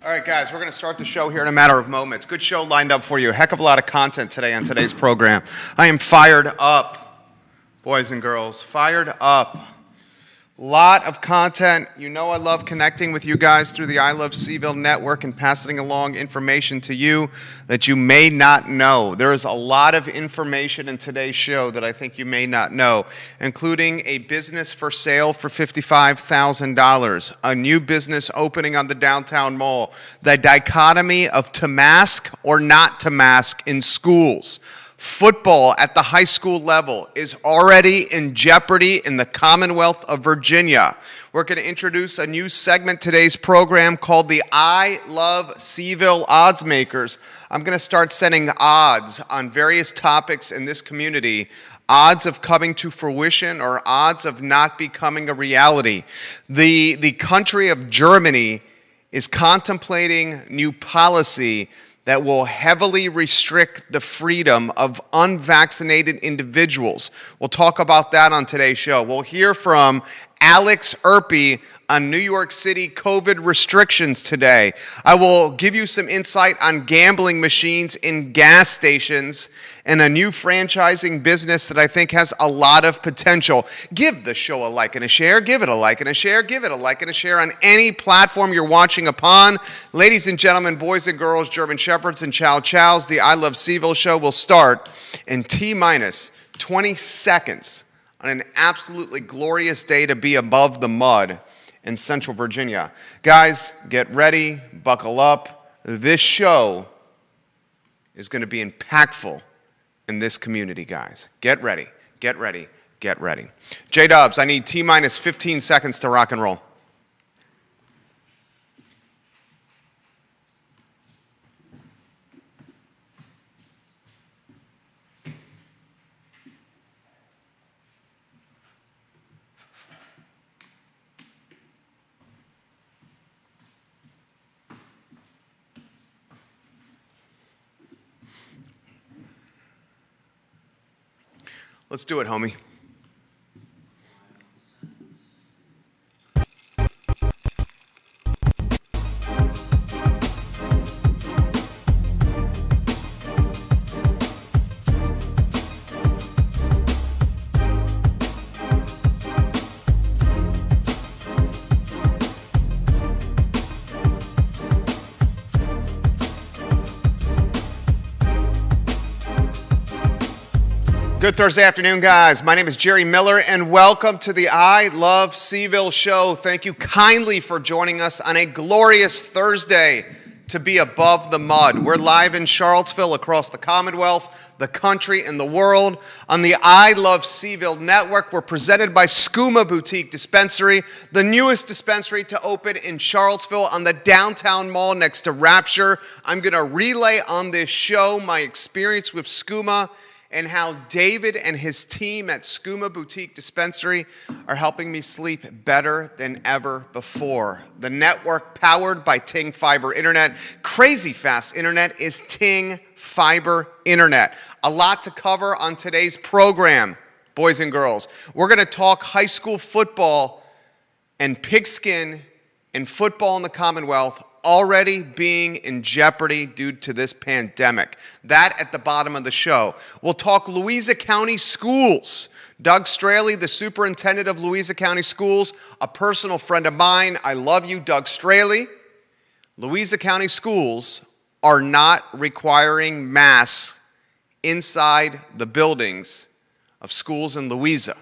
All right, guys, we're going to start the show here in a matter of moments. Good show lined up for you. A heck of a lot of content today on today's program. I am fired up, boys and girls, fired up. Lot of content. You know I love connecting with you guys through the I Love CVille network and passing along information to you that you may not know. There is a lot of information in today's show that I think you may not know, including a business for sale for $55,000, a new business opening on the downtown mall, the dichotomy of to mask or not to mask in schools. Football at the high school level is already in jeopardy in the Commonwealth of Virginia. We're going to introduce a new segment today's program called the I Love CVille Odds Makers. I'm going to start sending odds on various topics in this community, odds of coming to fruition or odds of not becoming a reality. The country of Germany is contemplating new policy that will heavily restrict the freedom of unvaccinated individuals. We'll talk about that on today's show. We'll hear from Alex Erpy on New York City COVID restrictions today. I will give you some insight on gambling machines in gas stations and a new franchising business that I think has a lot of potential. Give the show a like and a share. Give it a like and a share. Give it a like and a share on any platform you're watching upon. Ladies and gentlemen, boys and girls, German Shepherds and Chow Chows, the I Love CVille show will start in T-minus 20 seconds. On an absolutely glorious day to be above the mud in Central Virginia. Guys, get ready, buckle up. This show is going to be impactful in this community, guys. Get ready, get ready, get ready. J-Dubs, I need T-minus 15 seconds to rock and roll. Let's do it, homie. Good Thursday afternoon, guys. My name is Jerry Miller, and welcome to the I Love CVille show. Thank you kindly for joining us on a glorious Thursday to be above the mud. We're live in Charlottesville, across the Commonwealth, the country, and the world on the I Love CVille network. We're presented by Skooma Boutique Dispensary, the newest dispensary to open in Charlottesville on the downtown mall next to Rapture. I'm going to relay on this show my experience with Skooma and how David and his team at Skooma Boutique Dispensary are helping me sleep better than ever before. The network powered by Ting Fiber Internet. Crazy fast internet is Ting Fiber Internet. A lot to cover on today's program, boys and girls. We're going to talk high school football and pigskin and football in the Commonwealth already being in jeopardy due to this pandemic. That at the bottom of the show. We'll talk Louisa County Schools. Doug Straley, the superintendent of Louisa County Schools, a personal friend of mine. I love you, Doug Straley. Louisa County Schools are not requiring masks inside the buildings of schools in Louisa.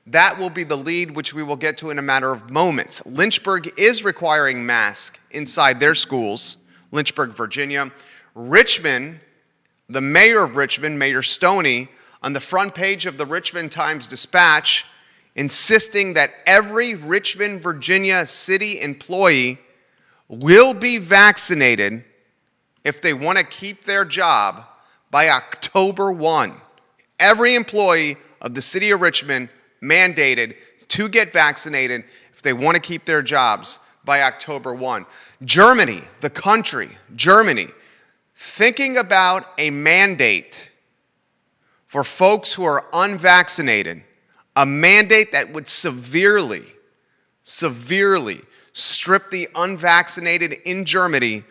That will be the lead, which we will get to in a matter of moments. Lynchburg is requiring masks inside their schools, Lynchburg, Virginia. Richmond, the mayor of Richmond, Mayor Stoney, on the front page of the Richmond Times-Dispatch, insisting that every Richmond, Virginia city employee will be vaccinated if they want to keep their job by October 1. Every employee of the city of Richmond mandated to get vaccinated if they want to keep their jobs by October 1. Germany, the country, Germany, thinking about a mandate for folks who are unvaccinated, a mandate that would severely severely stripped the unvaccinated in Germany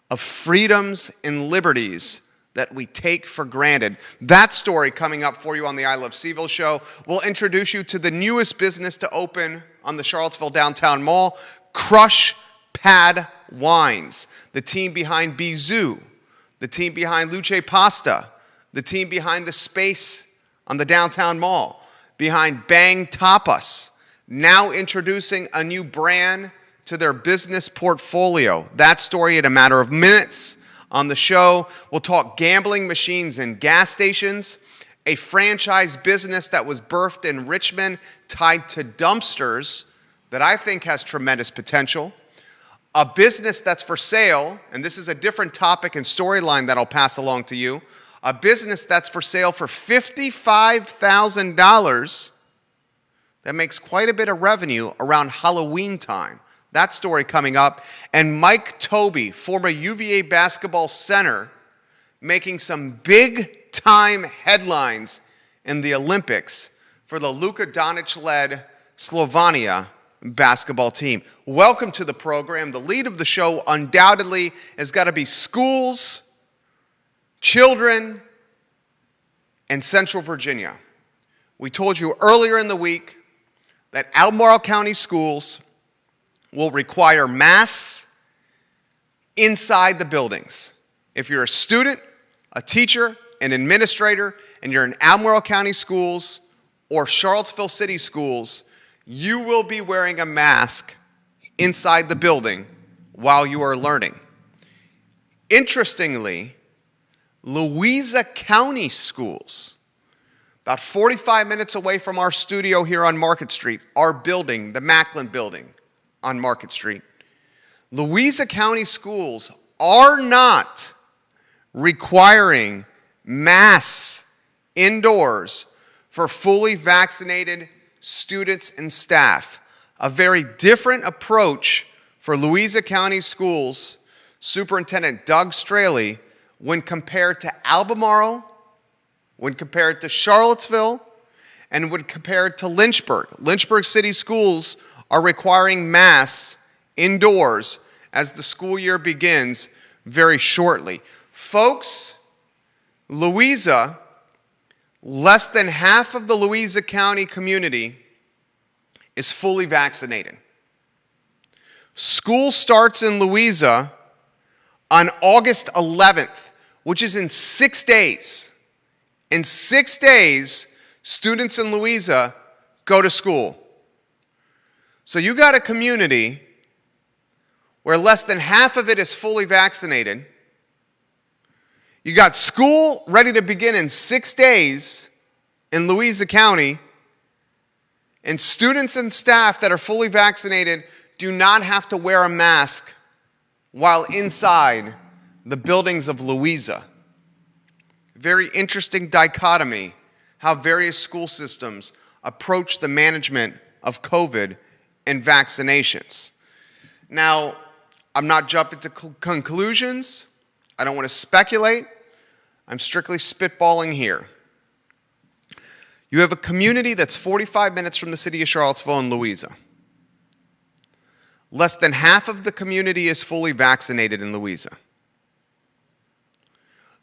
of freedoms and liberties that we take for granted. That story coming up for you on the I Love CVille show. We'll introduce you to the newest business to open on the Charlottesville Downtown Mall, Crush Pad Wines, the team behind Bizou, the team behind Luce Pasta, the team behind The Space on the Downtown Mall, behind Bang Tapas, now introducing a new brand to their business portfolio. That story in a matter of minutes. On the show, we'll talk gambling machines and gas stations, a franchise business that was birthed in Richmond tied to dumpsters that I think has tremendous potential, a business that's for sale, and this is a different topic and storyline that I'll pass along to you, a business that's for sale for $55,000 that makes quite a bit of revenue around Halloween time. That story coming up. And Mike Tobey, former UVA basketball center, making some big-time headlines in the Olympics for the Luka Doncic-led Slovenia basketball team. Welcome to the program. The lead of the show undoubtedly has got to be schools, children, and Central Virginia. We told you earlier in the week that Albemarle County schools will require masks inside the buildings. If you're a student, a teacher, an administrator, and you're in Albemarle County schools or Charlottesville City schools, you will be wearing a mask inside the building while you are learning. Interestingly, Louisa County schools, about 45 minutes away from our studio here on Market Street, our building, the Macklin building on Market Street, Louisa County schools are not requiring masks indoors for fully vaccinated students and staff. A very different approach for Louisa County schools, Superintendent Doug Straley, when compared to Albemarle, when compared to Charlottesville, and when compared to Lynchburg. Lynchburg City schools are requiring masks indoors as the school year begins very shortly. Folks, Louisa, less than half of the Louisa County community is fully vaccinated. School starts in Louisa on August 11th, which is in 6 days. In 6 days, students in Louisa go to school. So you got a community where less than half of it is fully vaccinated. You got school ready to begin in 6 days in Louisa County, and students and staff that are fully vaccinated do not have to wear a mask while inside the buildings of Louisa. Very interesting dichotomy how various school systems approach the management of COVID and vaccinations. Now, I'm not jumping to conclusions. I don't want to speculate. I'm strictly spitballing here. You have a community that's 45 minutes from the city of Charlottesville and Louisa. Less than half of the community is fully vaccinated in Louisa.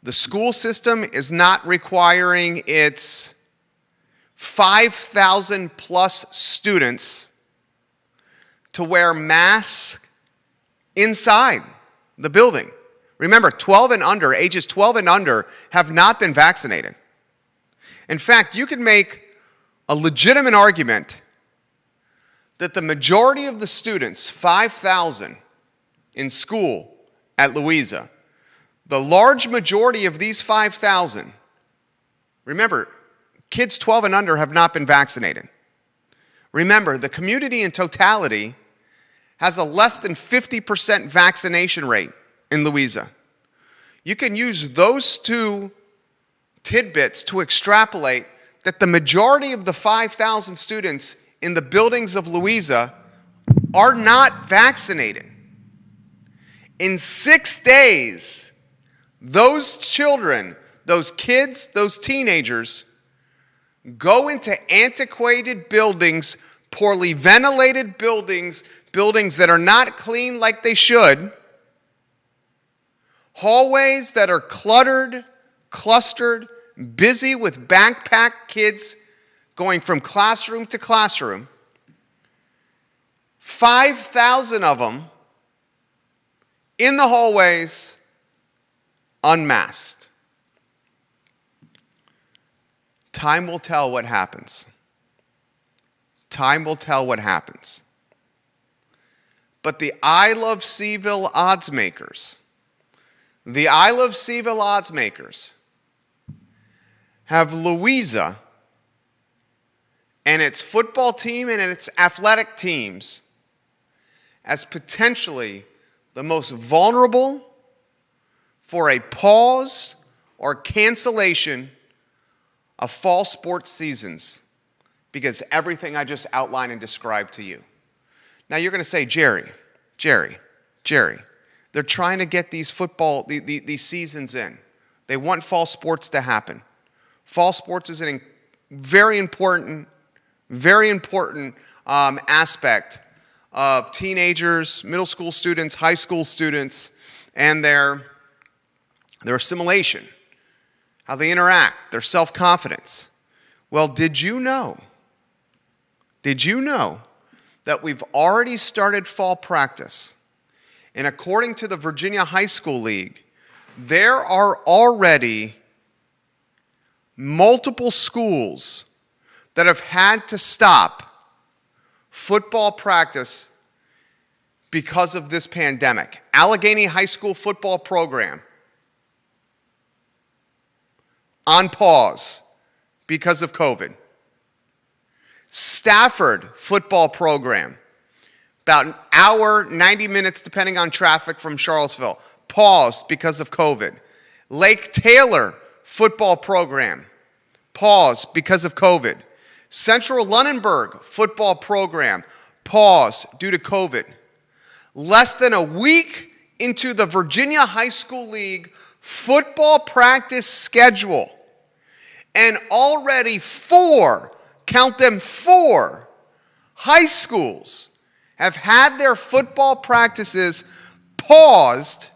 The school system is not requiring its 5,000 plus students to wear masks inside the building. Remember, 12 and under, ages 12 and under, have not been vaccinated. In fact, you can make a legitimate argument that the majority of the students, 5,000 in school at Louisa, the large majority of these 5,000, remember, kids 12 and under have not been vaccinated. Remember, the community in totality has a less than 50% vaccination rate in Louisa. You can use those two tidbits to extrapolate that the majority of the 5,000 students in the buildings of Louisa are not vaccinated. In 6 days, those children, those kids, those teenagers go into antiquated buildings poorly ventilated buildings, buildings that are not clean like they should, hallways that are cluttered, clustered, busy with backpack kids going from classroom to classroom, 5,000 of them in the hallways, unmasked. Time will tell what happens. Time will tell what happens. But the I Love CVille odds makers, have Louisa and its football team and its athletic teams as potentially the most vulnerable for a pause or cancellation of fall sports seasons because everything I just outlined and described to you. Now you're going to say, Jerry, they're trying to get these these seasons in. They want fall sports to happen. Fall sports is a very important aspect of teenagers, middle school students, high school students, and their assimilation, how they interact, their self-confidence. Well, did you know that we've already started fall practice? And according to the Virginia High School League, there are already multiple schools that have had to stop football practice because of this pandemic. Allegheny High School football program on pause because of COVID. Stafford football program, about an hour, 90 minutes depending on traffic from Charlottesville, paused because of COVID. Lake Taylor football program, paused because of COVID. Central Lunenburg football program, paused due to COVID. Less than a week into the Virginia High School League football practice schedule, and already four high schools have had their football practices paused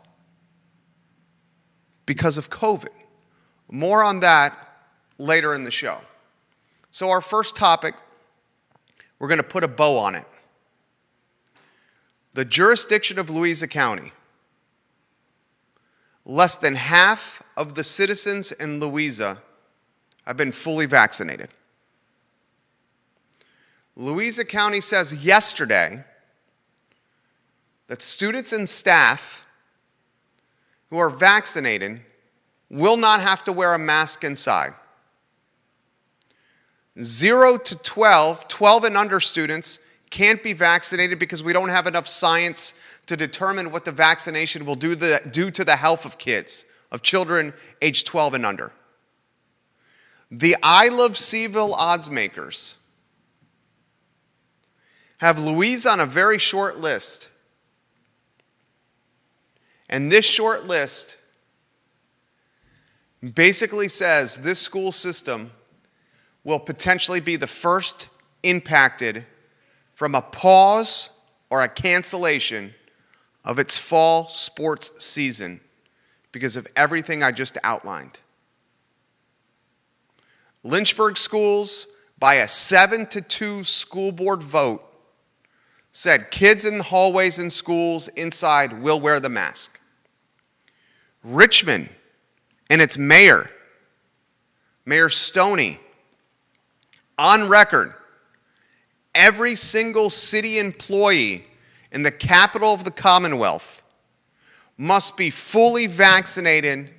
because of COVID. More on that later in the show. So our first topic, we're going to put a bow on it. The jurisdiction of Louisa County. Less than half of the citizens in Louisa have been fully vaccinated. Louisa County says yesterday that students and staff who are vaccinated will not have to wear a mask inside. 0 to 12, 12 and under students can't be vaccinated because we don't have enough science to determine what the vaccination will do to the health of kids, of children aged 12 and under. The I Love CVille odds makers have Louisa on a very short list. And this short list basically says this school system will potentially be the first impacted from a pause or a cancellation of its fall sports season because of everything I just outlined. Lynchburg schools, by a 7-2 school board vote, said kids in the hallways in schools inside will wear the mask. Richmond and its mayor, Mayor Stoney, on record, every single city employee in the capital of the Commonwealth must be fully vaccinated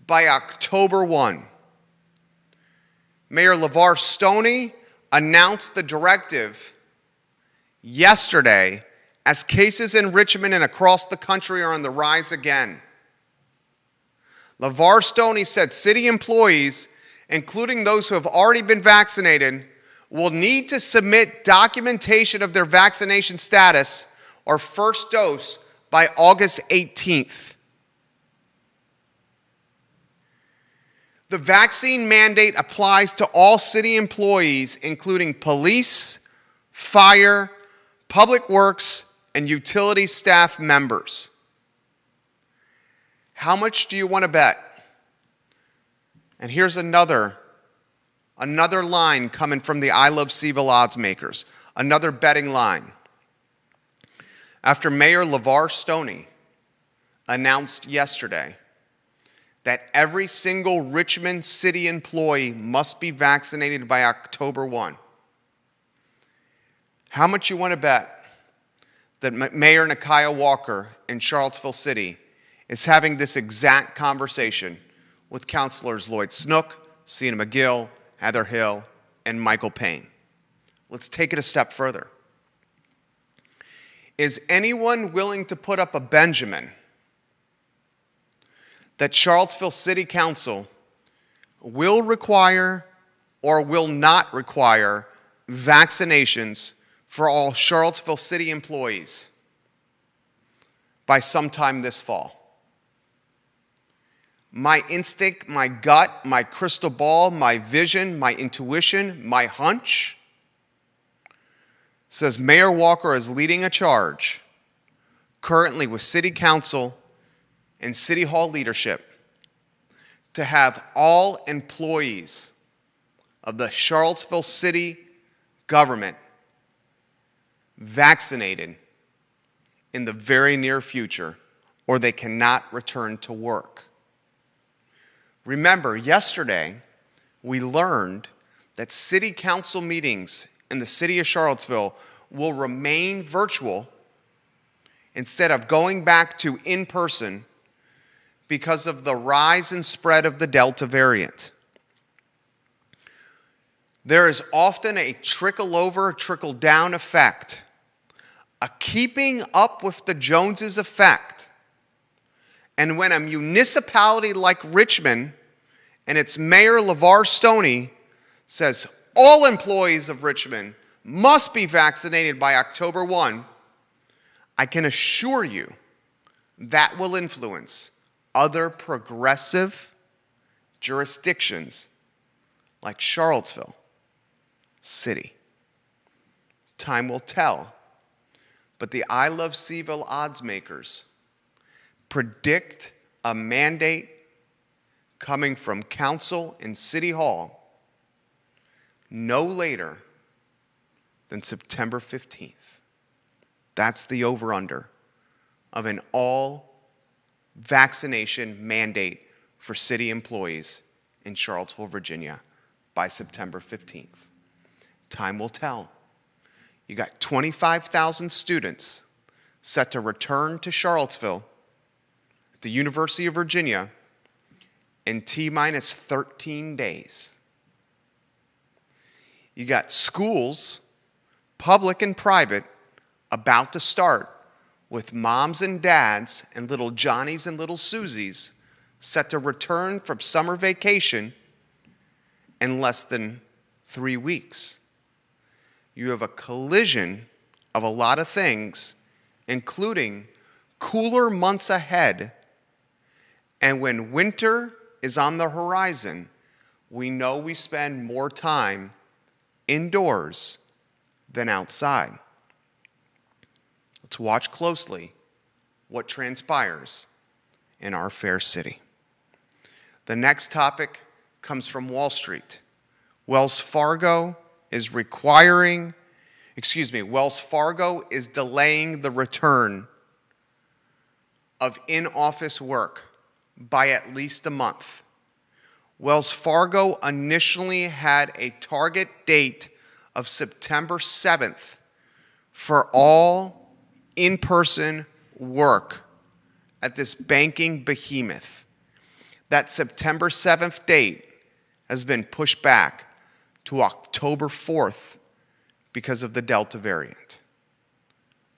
by October 1. Mayor LeVar Stoney announced the directive yesterday as cases in Richmond and across the country are on the rise again. LeVar Stoney said city employees, including those who have already been vaccinated, will need to submit documentation of their vaccination status or first dose by August 18th. The vaccine mandate applies to all city employees, including police, fire, public works, and utility staff members. How much do you want to bet? And here's another line coming from the I Love CVille odds makers, another betting line. After Mayor LeVar Stoney announced yesterday that every single Richmond city employee must be vaccinated by October 1, how much you want to bet that Mayor Nekiah Walker in Charlottesville City is having this exact conversation with Councilors Lloyd Snook, Sina McGill, Heather Hill, and Michael Payne? Let's take it a step further. Is anyone willing to put up a Benjamin that Charlottesville City Council will require or will not require vaccinations for all Charlottesville City employees by sometime this fall? My instinct, my gut, my crystal ball, my vision, my intuition, my hunch says Mayor Walker is leading a charge currently with City Council and City Hall leadership to have all employees of the Charlottesville City government vaccinated in the very near future, or they cannot return to work. Remember, yesterday we learned that city council meetings in the city of Charlottesville will remain virtual instead of going back to in-person because of the rise and spread of the Delta variant. There is often a trickle-over, trickle-down effect, a keeping up with the Joneses effect. And when a municipality like Richmond and its mayor LeVar Stoney says all employees of Richmond must be vaccinated by October 1, I can assure you that will influence other progressive jurisdictions like Charlottesville City. Time will tell. But the I Love CVille odds makers predict a mandate coming from council and city hall no later than September 15th. That's the over-under of an all-vaccination mandate for city employees in Charlottesville, Virginia by September 15th. Time will tell. You got 25,000 students set to return to Charlottesville at the University of Virginia in T-minus 13 days. You got schools, public and private, about to start with moms and dads and little Johnnies and little Susies set to return from summer vacation in less than 3 weeks. You have a collision of a lot of things, including cooler months ahead. And when winter is on the horizon, we know we spend more time indoors than outside. Let's watch closely what transpires in our fair city. The next topic comes from Wall Street. Wells Fargo is delaying the return of in-office work by at least a month. Wells Fargo initially had a target date of September 7th for all in-person work at this banking behemoth. That September 7th date has been pushed back to October 4th because of the Delta variant.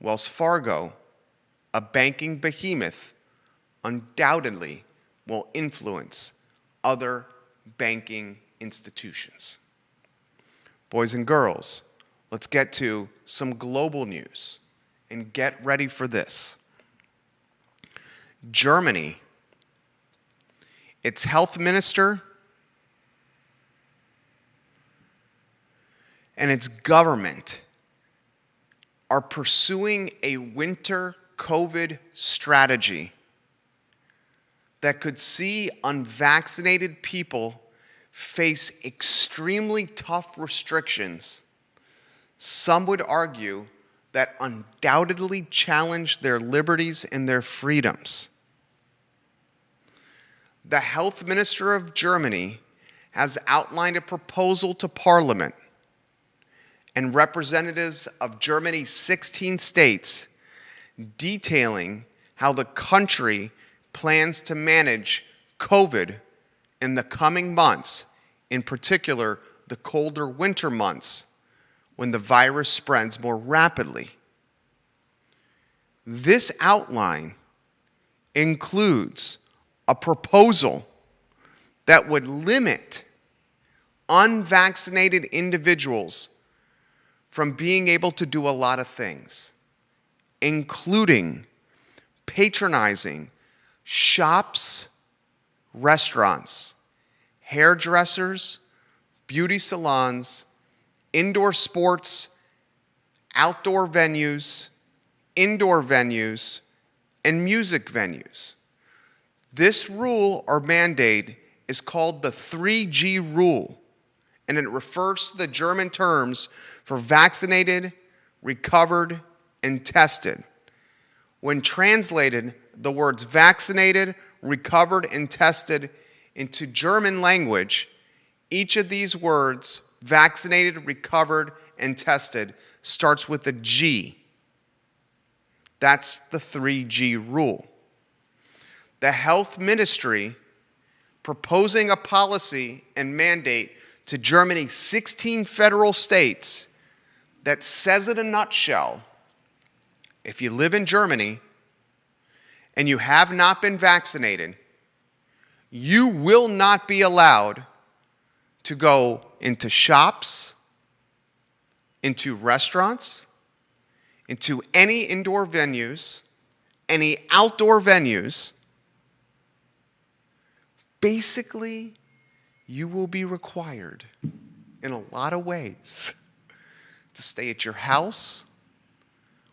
Wells Fargo, a banking behemoth, undoubtedly will influence other banking institutions. Boys and girls, let's get to some global news and get ready for this. Germany, its health minister and its government are pursuing a winter COVID strategy that could see unvaccinated people face extremely tough restrictions, some would argue that undoubtedly challenge their liberties and their freedoms. The health minister of Germany has outlined a proposal to Parliament and representatives of Germany's 16 states detailing how the country plans to manage COVID in the coming months, in particular the colder winter months when the virus spreads more rapidly. This outline includes a proposal that would limit unvaccinated individuals from being able to do a lot of things, including patronizing shops, restaurants, hairdressers, beauty salons, indoor sports, outdoor venues, indoor venues, and music venues. This rule or mandate is called the 3G rule, and it refers to the German terms for vaccinated, recovered, and tested. When translated, the words vaccinated, recovered, and tested into German language, each of these words, vaccinated, recovered, and tested, starts with a G. That's the 3G rule. The health ministry proposing a policy and mandate to Germany's 16 federal states that says in a nutshell, if you live in Germany and you have not been vaccinated, you will not be allowed to go into shops, into restaurants, into any indoor venues, any outdoor venues. Basically, you will be required in a lot of ways to stay at your house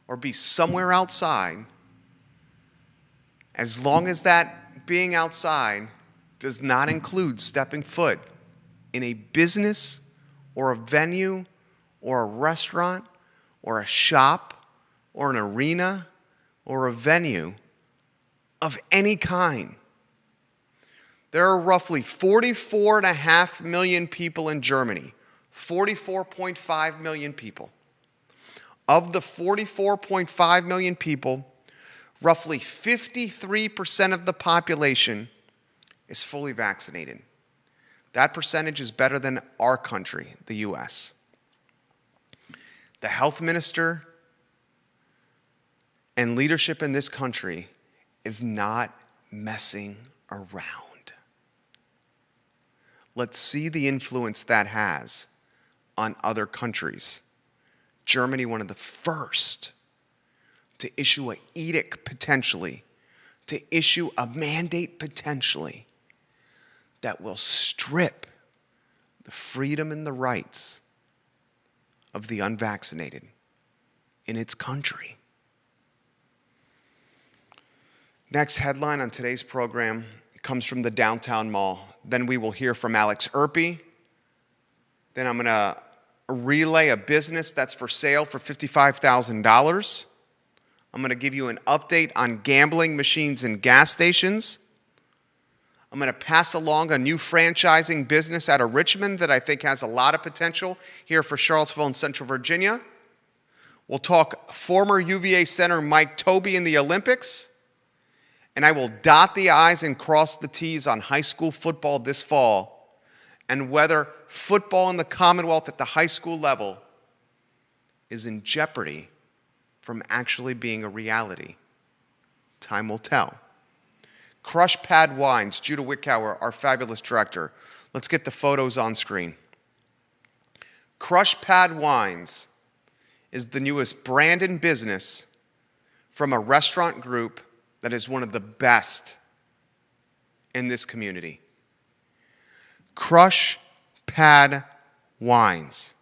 or be somewhere outside, as long as that being outside does not include stepping foot in a business or a venue or a restaurant or a shop or an arena or a venue of any kind. There are roughly 44.5 million people in Germany, 44.5 million people. Of the 44.5 million people, roughly 53% of the population is fully vaccinated. That percentage is better than our country, the US. The health minister and leadership in this country is not messing around. Let's see the influence that has on other countries. Germany, one of the first to issue an edict potentially, to issue a mandate potentially that will strip the freedom and the rights of the unvaccinated in its country. Next headline on today's program comes from the Downtown Mall. Then we will hear from Alex Erpy. Then I'm going to relay a business that's for sale for $55,000. I'm going to give you an update on gambling machines and gas stations. I'm going to pass along a new franchising business out of Richmond that I think has a lot of potential here for Charlottesville and Central Virginia. We'll talk former UVA center Mike Tobey in the Olympics. And I will dot the I's and cross the T's on high school football this fall and whether football in the Commonwealth at the high school level is in jeopardy from actually being a reality. Time will tell. Crush Pad Wines, Judah Wickower, our fabulous director. Let's get the photos on screen. Crush Pad Wines is the newest brand in business from a restaurant group that is one of the best in this community. Crush Pad Wines.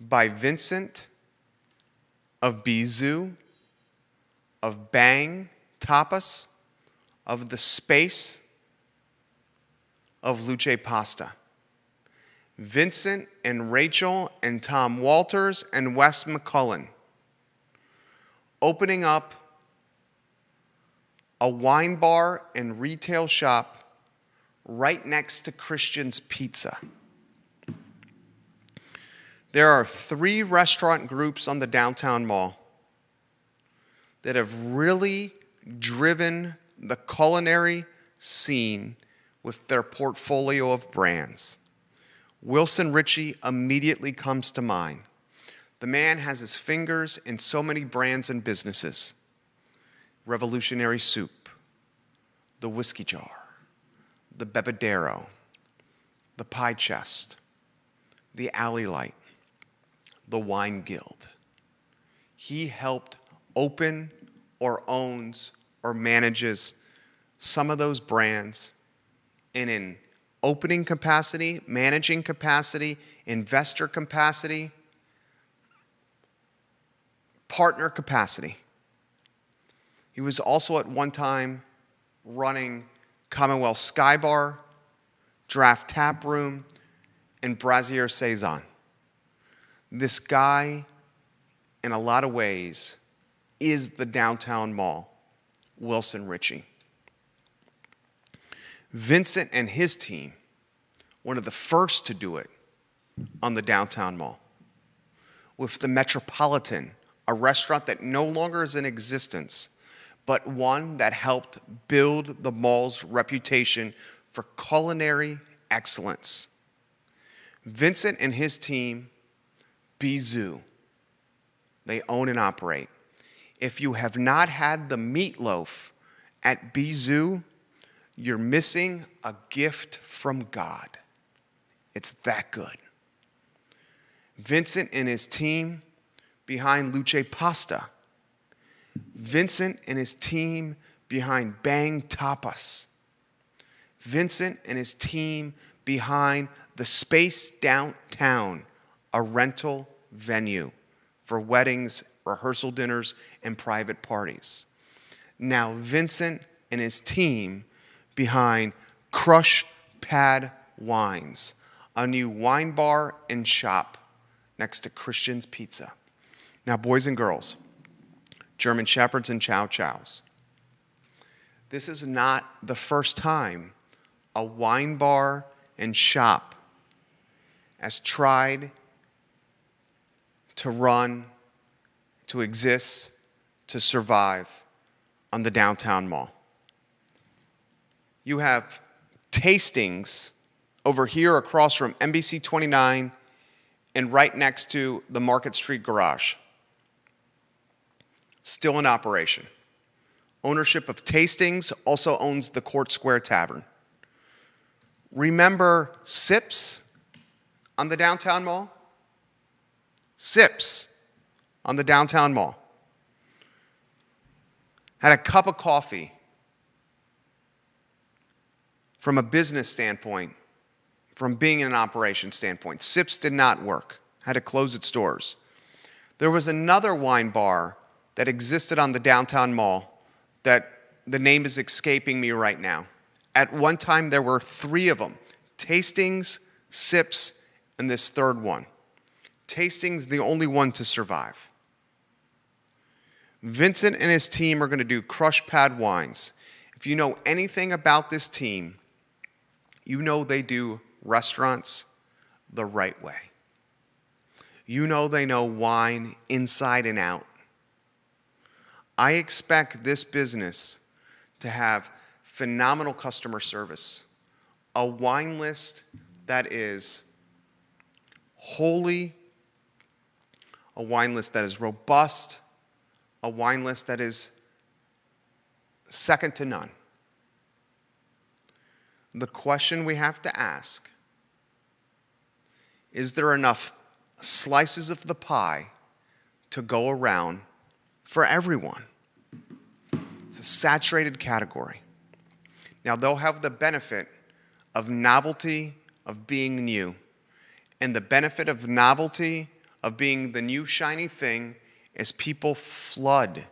by Vincent of Bizou, of Bang Tapas, of The Space, of Luce Pasta. Vincent and Rachel and Tom Walters and Wes McCullen opening up a wine bar and retail shop right next to Christian's Pizza. There are 3 restaurant groups on the downtown mall that have really driven the culinary scene with their portfolio of brands. Wilson Ritchie immediately comes to mind. The man has his fingers in so many brands and businesses. Revolutionary Soup, the Whiskey Jar, the Bebedero, the Pie Chest, the Alley Light, the Wine Guild. He helped open or owns or manages some of those brands, and in opening capacity, managing capacity, investor capacity, partner capacity. He was also at one time running Commonwealth Sky Bar, Draft Tap Room, and Brasier Saison. This guy, in a lot of ways, is the downtown mall, Wilson Ritchie. Vincent and his team, one of the first to do it on the downtown mall, with the Metropolitan, a restaurant that no longer is in existence, but one that helped build the mall's reputation for culinary excellence. Vincent and his team, Bizou, they own and operate. If you have not had the meatloaf at Bizou, you're missing a gift from God. It's that good. Vincent and his team behind Luce Pasta. Vincent and his team behind Bang Tapas. Vincent and his team behind The Space Downtown, a rental venue for weddings, rehearsal dinners, and private parties. Now, Vincent and his team behind Crush Pad Wines, a new wine bar and shop next to Christian's Pizza. Now, boys and girls, German Shepherds and Chow Chows, this is not the first time a wine bar and shop has tried to run, to exist, to survive on the downtown mall. You have Tastings over here across from NBC 29 and right next to the Market Street Garage. Still in operation. Ownership of Tastings also owns the Court Square Tavern. Remember Sips on the downtown mall? Sips on the downtown mall. Had a cup of coffee. From a business standpoint, from being in an operation standpoint, Sips did not work, had to close its doors. There was another wine bar that existed on the downtown mall that the name is escaping me right now. At one time, there were 3 of them, Tastings, Sips, and this third one. Tastings, the only one to survive. Vincent and his team are going to do Crush Pad Wines. If you know anything about this team, you know they do restaurants the right way. You know they know wine inside and out. I expect this business to have phenomenal customer service, a wine list that is holy, a wine list that is robust, a wine list that is second to none. The question we have to ask, is there enough slices of the pie to go around for everyone? It's a saturated category. Now, they'll have the benefit of novelty, of being new, and the benefit of novelty of being the new shiny thing as people flood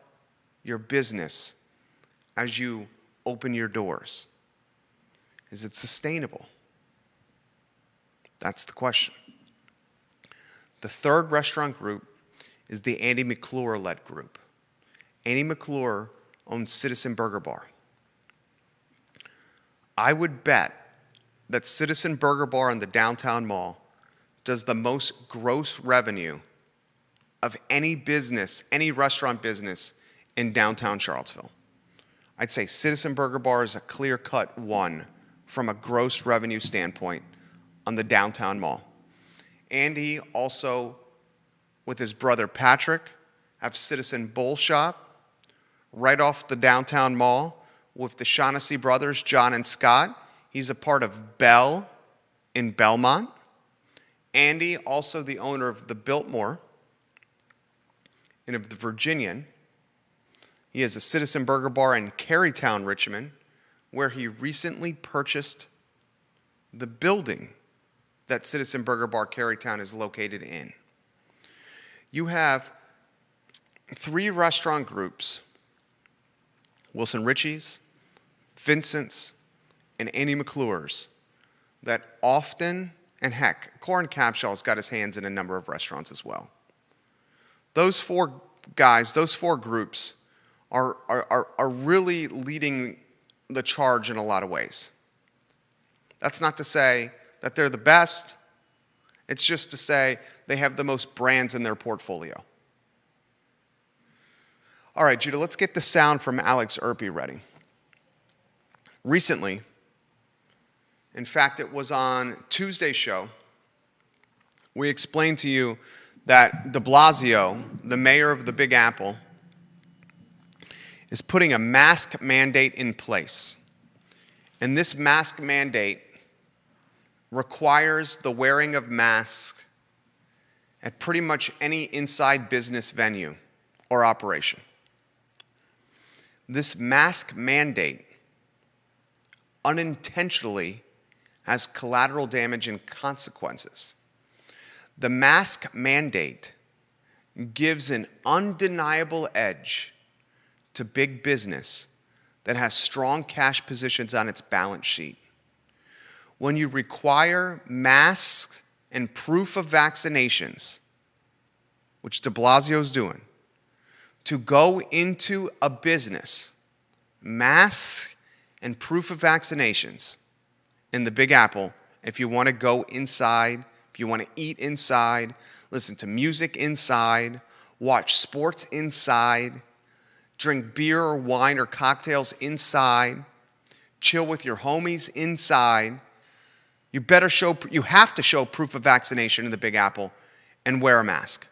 your business as you open your doors? Is it sustainable? That's the question. The third restaurant group is the Andy McClure-led group. Andy McClure owns Citizen Burger Bar. I would bet that Citizen Burger Bar in the downtown mall does the most gross revenue of any business, any restaurant business in downtown Charlottesville. I'd say Citizen Burger Bar is a clear-cut one from a gross revenue standpoint on the downtown mall. Andy also, with his brother Patrick, have Citizen Bowl Shop right off the downtown mall with the Shaughnessy brothers, John and Scott. He's a part of Bell in Belmont. Andy, also the owner of the Biltmore and of the Virginian. He has a Citizen Burger Bar in Carytown, Richmond, where he recently purchased the building that Citizen Burger Bar Carytown is located in. You have three restaurant groups: Wilson Ritchie's, Vincent's, and Andy McClure's, that often, and heck, Corin Capshaw's got his hands in a number of restaurants as well. Those four guys, those four groups are really leading the charge in a lot of ways. That's not to say that they're the best. It's just to say they have the most brands in their portfolio. All right, Judah, let's get the sound from Alex Erpy ready. Recently, in fact, it was on Tuesday's show, we explained to you that de Blasio, the mayor of the Big Apple, is putting a mask mandate in place. And this mask mandate requires the wearing of masks at pretty much any inside business venue or operation. This mask mandate unintentionally has collateral damage and consequences. The mask mandate gives an undeniable edge to big business that has strong cash positions on its balance sheet. When you require masks and proof of vaccinations, which de Blasio is doing, to go into a business, masks and proof of vaccinations in the Big Apple, if you want to go inside, if you want to eat inside, listen to music inside, watch sports inside, drink beer or wine or cocktails inside, chill with your homies inside, you have to show proof of vaccination in the Big Apple and wear a mask.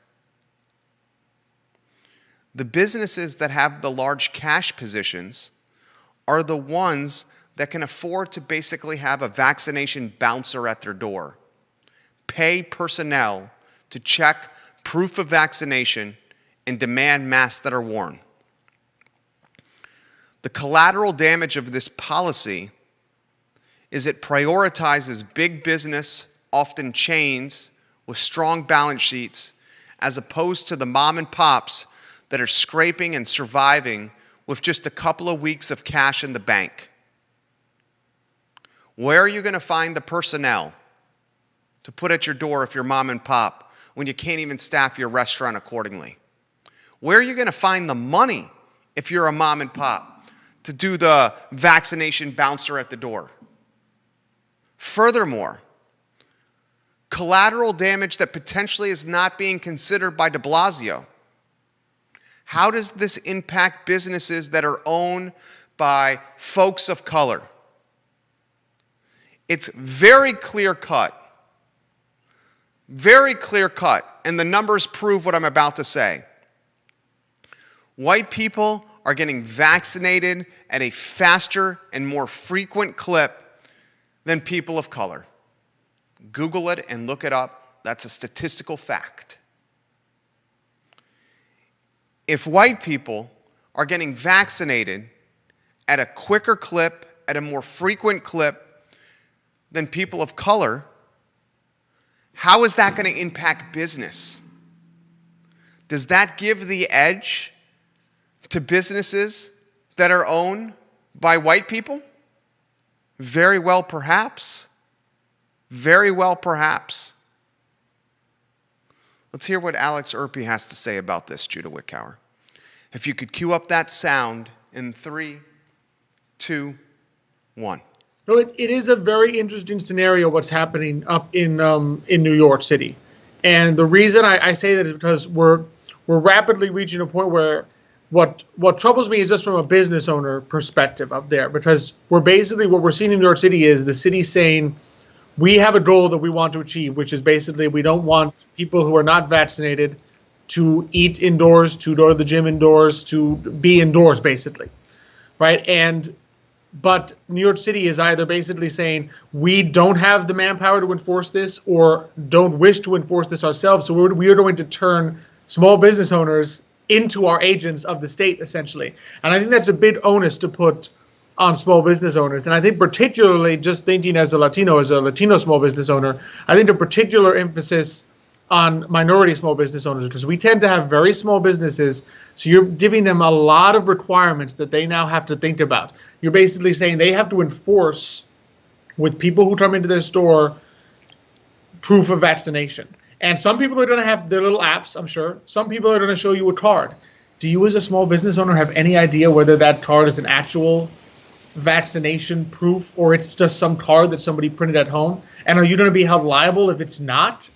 The businesses that have the large cash positions are the ones that can afford to basically have a vaccination bouncer at their door, pay personnel to check proof of vaccination, and demand masks that are worn. The collateral damage of this policy is it prioritizes big business, often chains with strong balance sheets, as opposed to the mom and pops that are scraping and surviving with just a couple of weeks of cash in the bank. Where are you going to find the personnel to put at your door if you're mom and pop when you can't even staff your restaurant accordingly? Where are you going to find the money if you're a mom and pop to do the vaccination bouncer at the door? Furthermore, collateral damage that potentially is not being considered by de Blasio. How does this impact businesses that are owned by folks of color? It's very clear cut, and the numbers prove what I'm about to say. White people are getting vaccinated at a faster and more frequent clip than people of color. Google it and look it up. That's a statistical fact. If white people are getting vaccinated at a quicker clip, at a more frequent clip than people of color, how is that going to impact business? Does that give the edge to businesses that are owned by white people? Very well, perhaps. Very well, perhaps. Let's hear what Alex Erpy has to say about this, Judah Wickower. If you could cue up that sound in 3, 2, 1. No, it is a very interesting scenario what's happening up in New York City. And the reason I say that is because we're rapidly reaching a point where what troubles me is just from a business owner perspective up there, because what we're seeing in New York City is the city saying, we have a goal that we want to achieve, which is basically we don't want people who are not vaccinated to eat indoors, to go to the gym indoors, to be indoors, basically, right? But New York City is either basically saying we don't have the manpower to enforce this or don't wish to enforce this ourselves, so we are going to turn small business owners into our agents of the state, essentially. And I think that's a big onus to put on small business owners. And I think particularly, just thinking as a Latino small business owner, I think a particular emphasis on minority small business owners, because we tend to have very small businesses, so you're giving them a lot of requirements that they now have to think about. You're basically saying they have to enforce with people who come into their store proof of vaccination. And some people are going to have their little apps, I'm sure. Some people are going to show you a card. Do you as a small business owner have any idea whether that card is an actual vaccination proof or it's just some card that somebody printed at home? And are you going to be held liable if it's not?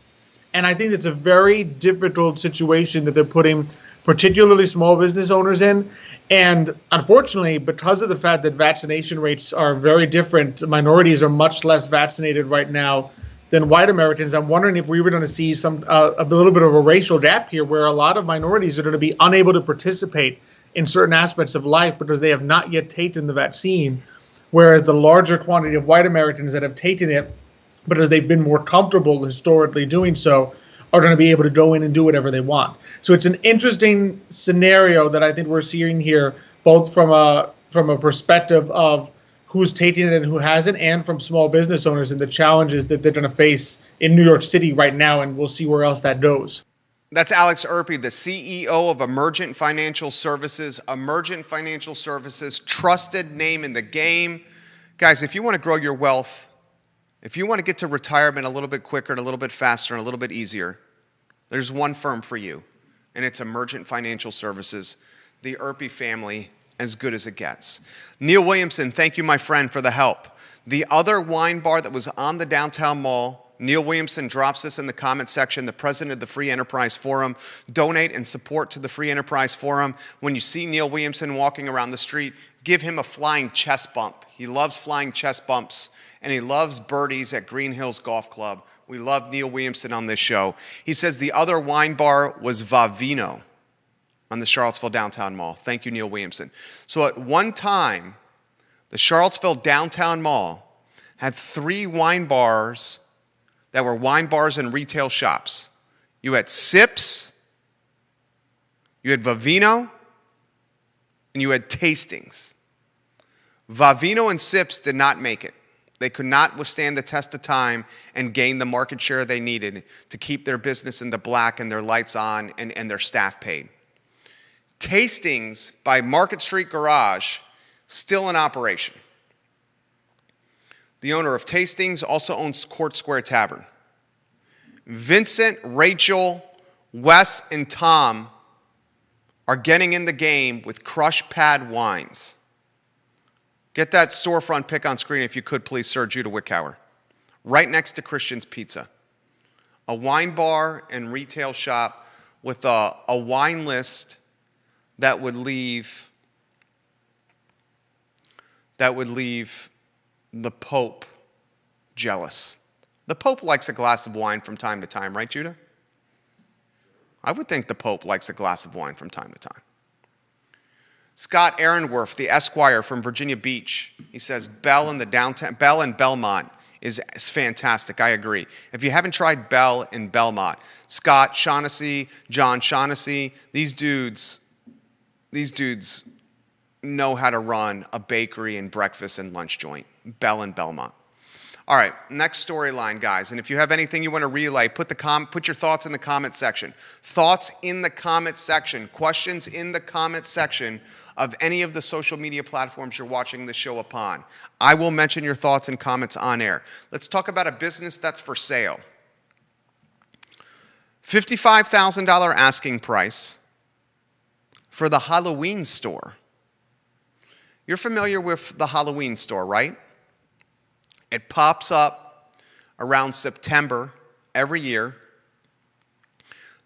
And I think it's a very difficult situation that they're putting particularly small business owners in. And unfortunately, because of the fact that vaccination rates are very different, minorities are much less vaccinated right now than white Americans. I'm wondering if we were going to see a little bit of a racial gap here where a lot of minorities are going to be unable to participate in certain aspects of life because they have not yet taken the vaccine, whereas the larger quantity of white Americans that have taken it, because they've been more comfortable historically doing so, are going to be able to go in and do whatever they want. So it's an interesting scenario that I think we're seeing here, both from a perspective of who's taking it and who hasn't, and from small business owners and the challenges that they're going to face in New York City right now, and we'll see where else that goes. That's Alex Erpy, the CEO of Emergent Financial Services. Emergent Financial Services, trusted name in the game. Guys, if you want to grow your wealth, if you want to get to retirement a little bit quicker and a little bit faster and a little bit easier, there's one firm for you, and it's Emergent Financial Services, the Erpy family, as good as it gets. Neil Williamson, thank you, my friend, for the help. The other wine bar that was on the downtown mall, Neil Williamson drops this in the comment section, the president of the Free Enterprise Forum. Donate and support to the Free Enterprise Forum. When you see Neil Williamson walking around the street, give him a flying chest bump. He loves flying chest bumps, and he loves birdies at Green Hills Golf Club. We love Neil Williamson on this show. He says the other wine bar was Vavino on the Charlottesville Downtown Mall. Thank you, Neil Williamson. So at one time, the Charlottesville Downtown Mall had 3 wine bars that were wine bars and retail shops. You had Sips, you had Vavino, and you had Tastings. Vavino and Sips did not make it. They could not withstand the test of time and gain the market share they needed to keep their business in the black and their lights on and their staff paid. Tastings by Market Street Garage, still in operation. The owner of Tastings also owns Court Square Tavern. Vincent, Rachel, Wes, and Tom are getting in the game with Crush Pad Wines. Get that storefront pic on screen if you could, please, Sir Judah Wickower. Right next to Christian's Pizza. A wine bar and retail shop with a wine list that would leave the Pope jealous. The Pope likes a glass of wine from time to time, right, Judah? I would think the Pope likes a glass of wine from time to time. Scott Aaronworth, the Esquire from Virginia Beach, he says Bell in Belmont is fantastic. I agree. If you haven't tried Bell in Belmont, Scott Shaughnessy, John Shaughnessy, these dudes know how to run a bakery and breakfast and lunch joint. Bell in Belmont. All right, next storyline, guys. And if you have anything you want to relay, put your thoughts in the comment section. Thoughts in the comment section. Questions in the comment section of any of the social media platforms you're watching the show upon. I will mention your thoughts and comments on air. Let's talk about a business that's for sale. $55,000 asking price for the Halloween store. You're familiar with the Halloween store, right? It pops up around September every year.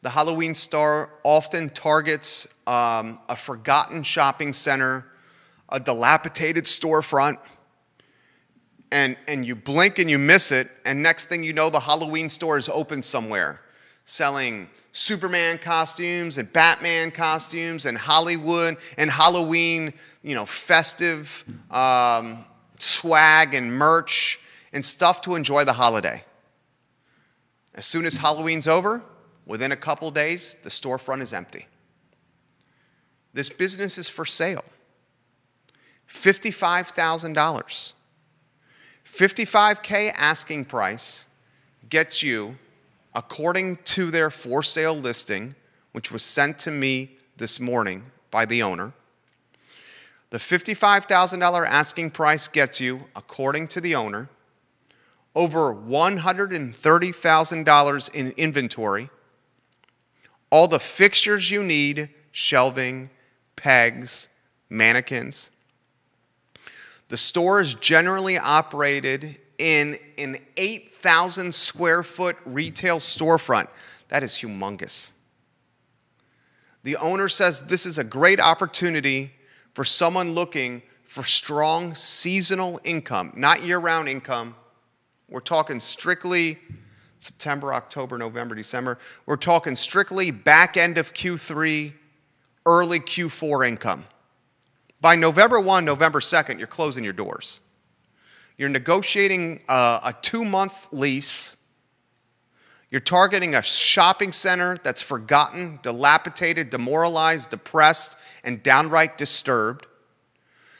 The Halloween store often targets a forgotten shopping center, a dilapidated storefront, and you blink and you miss it, and next thing you know, the Halloween store is open somewhere, selling Superman costumes and Batman costumes and Hollywood and Halloween, festive swag and merch and stuff to enjoy the holiday. As soon as Halloween's over, within a couple days, the storefront is empty. This business is for sale. $55,000. $55K asking price gets you, according to their for sale listing, which was sent to me this morning by the owner. The $55,000 asking price gets you, according to the owner, over $130,000 in inventory, all the fixtures you need, shelving, pegs, mannequins. The store is generally operated in an 8,000 square foot retail storefront. That is humongous. The owner says this is a great opportunity for someone looking for strong seasonal income, not year-round income. We're talking strictly September, October, November, December. We're talking strictly back end of Q3, early Q4 income. By November 1, November 2nd, you're closing your doors. You're negotiating a 2-month lease. You're targeting a shopping center that's forgotten, dilapidated, demoralized, depressed, and downright disturbed.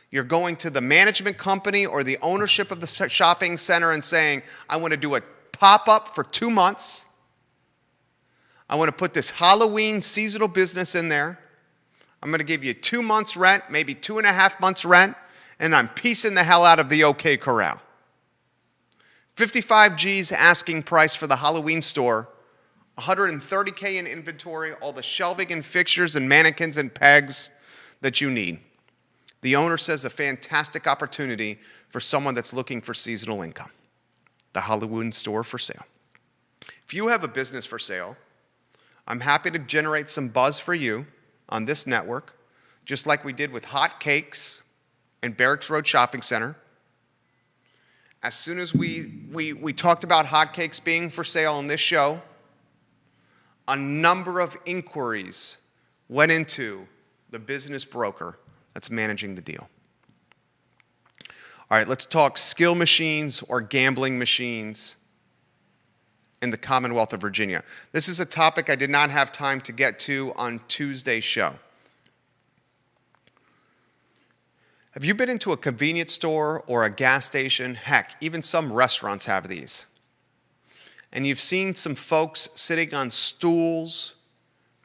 You're going to the management company or the ownership of the shopping center and saying, I want to do a pop-up for 2 months. I want to put this Halloween seasonal business in there. I'm going to give you 2 months rent, maybe 2.5 months rent, and I'm piecing the hell out of the OK Corral. 55 G's asking price for the Halloween store, $130K in inventory, all the shelving and fixtures and mannequins and pegs that you need. The owner says a fantastic opportunity for someone that's looking for seasonal income. The Halloween store for sale. If you have a business for sale, I'm happy to generate some buzz for you on this network, just like we did with Hot Cakes and Barracks Road Shopping Center. As soon as we talked about Hot Cakes being for sale on this show, a number of inquiries went into the business broker that's managing the deal. All right, let's talk skill machines or gambling machines in the Commonwealth of Virginia. This is a topic I did not have time to get to on Tuesday's show. Have you been into a convenience store or a gas station? Heck, even some restaurants have these. And you've seen some folks sitting on stools,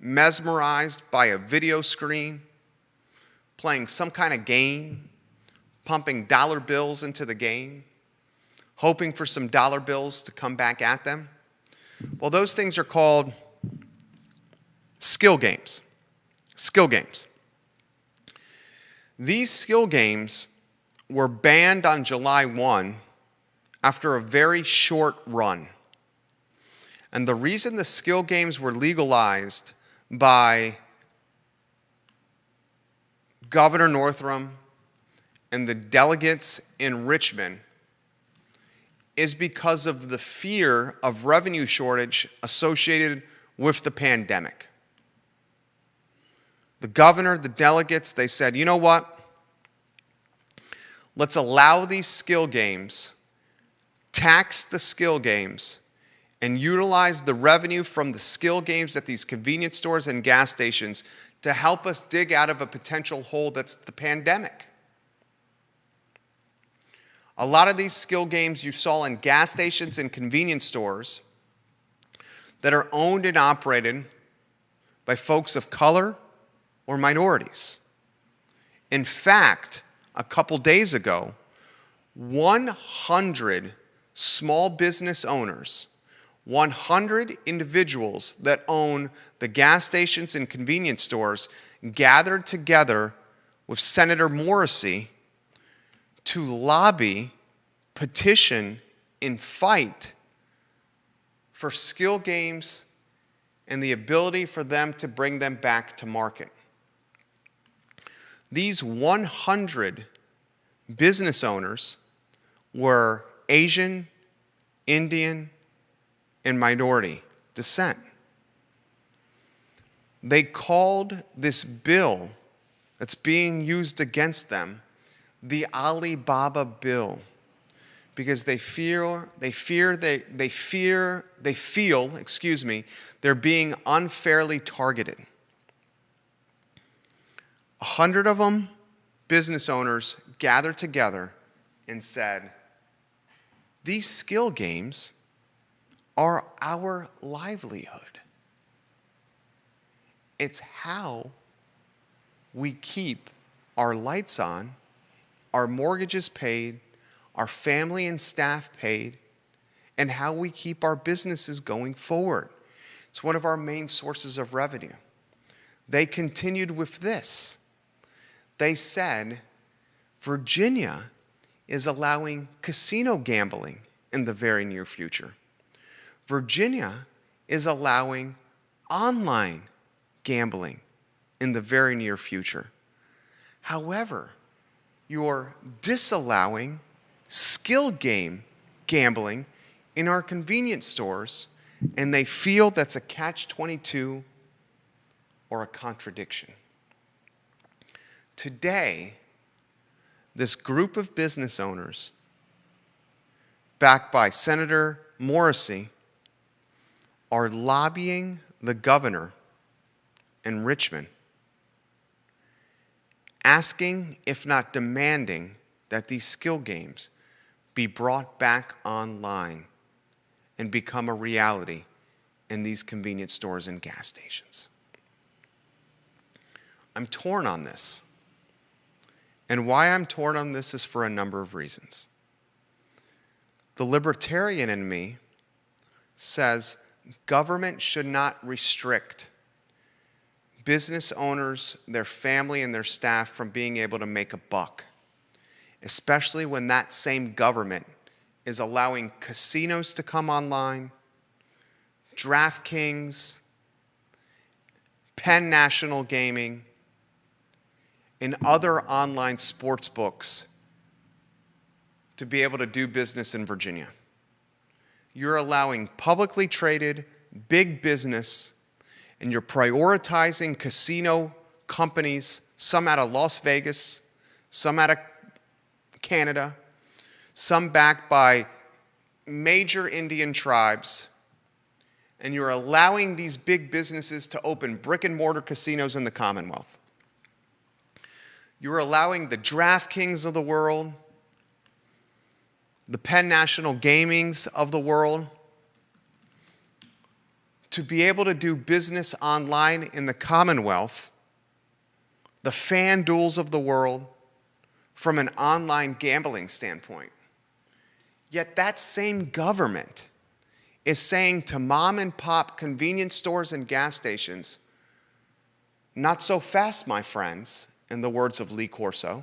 mesmerized by a video screen, playing some kind of game, pumping dollar bills into the game, hoping for some dollar bills to come back at them. Well, those things are called skill games. Skill games. These skill games were banned on July 1 after a very short run. And the reason the skill games were legalized by Governor Northam and the delegates in Richmond is because of the fear of revenue shortage associated with the pandemic. The governor, the delegates, they said, you know what? Let's allow these skill games, tax the skill games, and utilize the revenue from the skill games at these convenience stores and gas stations to help us dig out of a potential hole that's the pandemic. A lot of these skill games you saw in gas stations and convenience stores that are owned and operated by folks of color or minorities. In fact, a couple days ago, 100 small business owners, 100 individuals that own the gas stations and convenience stores gathered together with Senator Morrissey to lobby, petition, and fight for skill games and the ability for them to bring them back to market. These 100 business owners were Asian, Indian, and minority descent. They called this bill that's being used against them the Alibaba bill because they feel they're being unfairly targeted. 100 of them, business owners, gathered together and said, these skill games are our livelihood. It's how we keep our lights on, our mortgages paid, our family and staff paid, and how we keep our businesses going forward. It's one of our main sources of revenue. They continued with this. They said, Virginia is allowing casino gambling in the very near future. Virginia is allowing online gambling in the very near future. However, you're disallowing skill game gambling in our convenience stores, and they feel that's a catch-22 or a contradiction. Today, this group of business owners, backed by Senator Morrissey, are lobbying the governor in Richmond, asking, if not demanding, that these skill games be brought back online and become a reality in these convenience stores and gas stations. I'm torn on this. And why I'm torn on this is for a number of reasons. The libertarian in me says government should not restrict business owners, their family, and their staff from being able to make a buck, especially when that same government is allowing casinos to come online, DraftKings, Penn National Gaming, and other online sports books to be able to do business in Virginia. You're allowing publicly traded big business, and you're prioritizing casino companies, some out of Las Vegas, some out of Canada, some backed by major Indian tribes, and you're allowing these big businesses to open brick and mortar casinos in the Commonwealth. You're allowing the DraftKings of the world, the Penn National Gamings of the world, to be able to do business online in the Commonwealth, the FanDuels of the world, from an online gambling standpoint. Yet that same government is saying to mom and pop convenience stores and gas stations, not so fast, my friends, in the words of Lee Corso.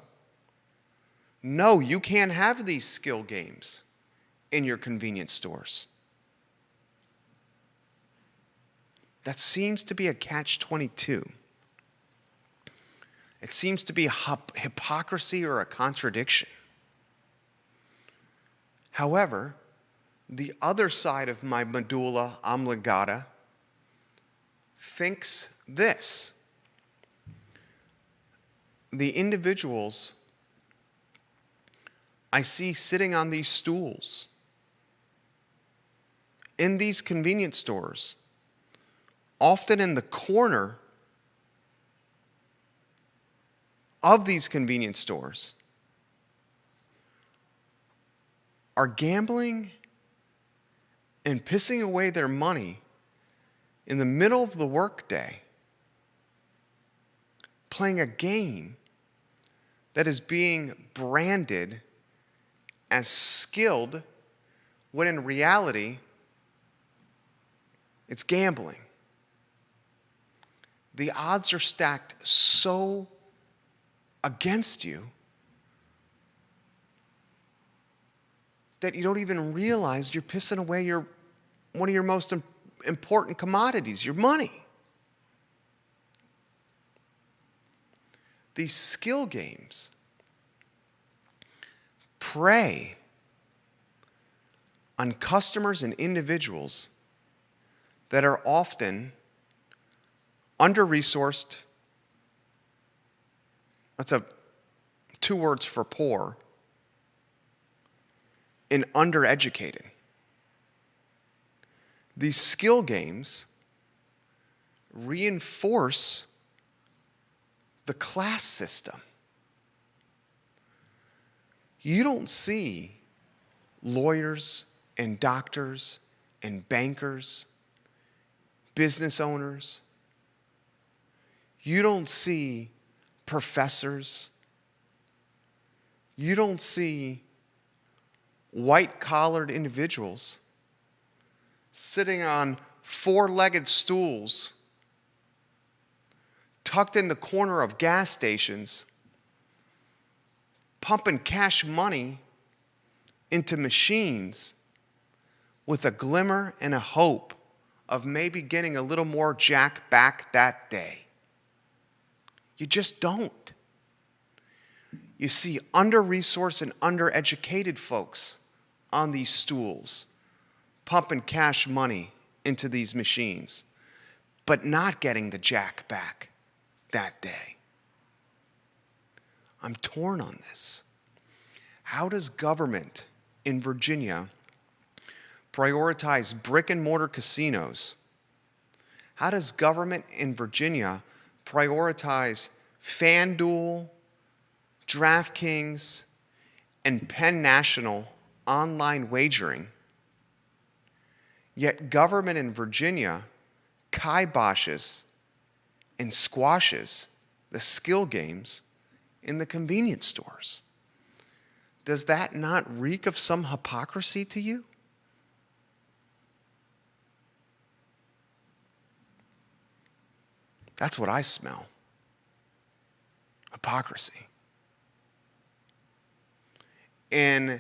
No, you can't have these skill games in your convenience stores. That seems to be a catch-22. It seems to be hypocrisy or a contradiction. However, the other side of my medulla oblongata thinks this. The individuals I see sitting on these stools in these convenience stores, often in the corner of these convenience stores, are gambling and pissing away their money in the middle of the workday, playing a game that is being branded as skilled, when in reality, it's gambling. The odds are stacked so against you that you don't even realize you're pissing away one of your most important commodities, your money. These skill games prey on customers and individuals that are often under-resourced. That's two words for poor. And undereducated. These skill games reinforce the class system. You don't see lawyers and doctors and bankers, business owners. You don't see professors. You don't see white-collared individuals sitting on four-legged stools tucked in the corner of gas stations, pumping cash money into machines with a glimmer and a hope of maybe getting a little more jack back that day. You just don't. You see under-resourced and undereducated folks on these stools, pumping cash money into these machines, but not getting the jack back that day. I'm torn on this. How does government in Virginia prioritize brick and mortar casinos? How does government in Virginia prioritize FanDuel, DraftKings, and Penn National online wagering? Yet government in Virginia kiboshes and squashes the skill games in the convenience stores. Does that not reek of some hypocrisy to you? That's what I smell. Hypocrisy. And